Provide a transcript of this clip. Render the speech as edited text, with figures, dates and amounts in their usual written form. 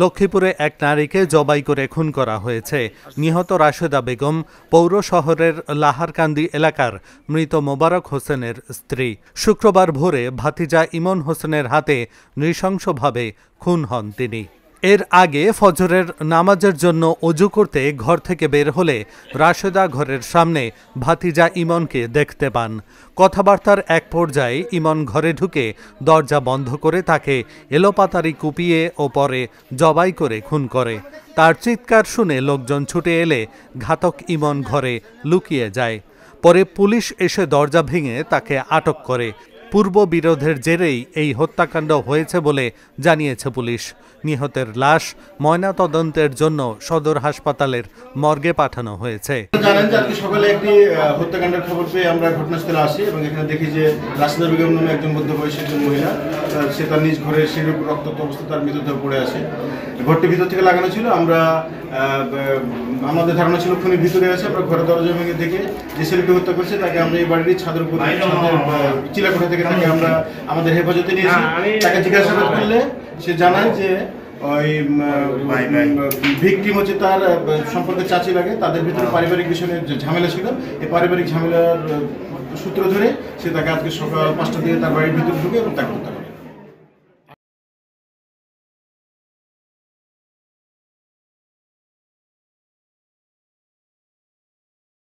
লক্ষ্মীপুরে এক নারীকে জবাই করে খুন করা হয়েছে। নিহত রাশেদা বেগম পৌর শহরের লাহারকান্দি এলাকার মৃত মোবারক হোসেনের স্ত্রী। শুক্রবার ভোরে ভাতিজা ইমন হোসেনের হাতে নৃশংসভাবে খুন হন তিনি। এর আগে ফজরের নামাজের জন্য অজু করতে ঘর থেকে বের হলে রাশেদা ঘরের সামনে ভাতিজা ইমনকে দেখতে পান। কথাবার্তার এক পর্যায়ে ইমন ঘরে ঢুকে দরজা বন্ধ করে তাকে এলোপাতাড়ি কুপিয়ে ও পরে জবাই করে খুন করে। তার চিৎকার শুনে লোকজন ছুটে এলে ঘাতক ইমন ঘরে লুকিয়ে যায়। পরে পুলিশ এসে দরজা ভেঙে তাকে আটক করে। পূর্ব বিরোধের জেরেই এই হত্যাকাণ্ড হয়েছে বলে জানিয়েছে পুলিশ। নিহতের লাশ ময়নাতদন্তের জন্য সদর হাসপাতালের মর্গে পাঠানো হয়েছে। জানেন যে আজকে সকালে একটি হত্যাকাণ্ডের খবর পেয়ে আমরা ঘটনাস্থলে আসি এবং এখানে দেখি যে রাশেদা বেগম নামে একজন মধ্যবয়সী একজন মহিলা, সে তার নিজ ঘরে সিঁড়ির রক্তাক্ত অবস্থায় তার মৃতদেহ পড়ে আছে। ঘরটি ভিতর থেকে লাগানো ছিল। আমাদের ধারণা ছিল খুনি ভিতরে আছে। আমরা ঘরের দরজা ভেঙে দেখে যে ছেলেটি হত্যা করছে তাকে আমরা এই বাড়ির ছাদের উপর চিলাকোঠা থেকে তাকে আমরা আমাদের হেফাজতে নিয়েছি। তাকে জিজ্ঞাসাবাদ করলে সে জানায় যে ওই ভিকটিম হচ্ছে তার সম্পর্কে চাচি লাগে, তাদের ভিতরে পারিবারিক বিষয়ে ঝামেলা ছিল। এই পারিবারিক ঝামেলার সূত্র ধরে সে তাকে আজকে সকাল 5টার দিকে তার বাড়ির ভিতরে ঢুকে এবং তাকে হত্যা করে।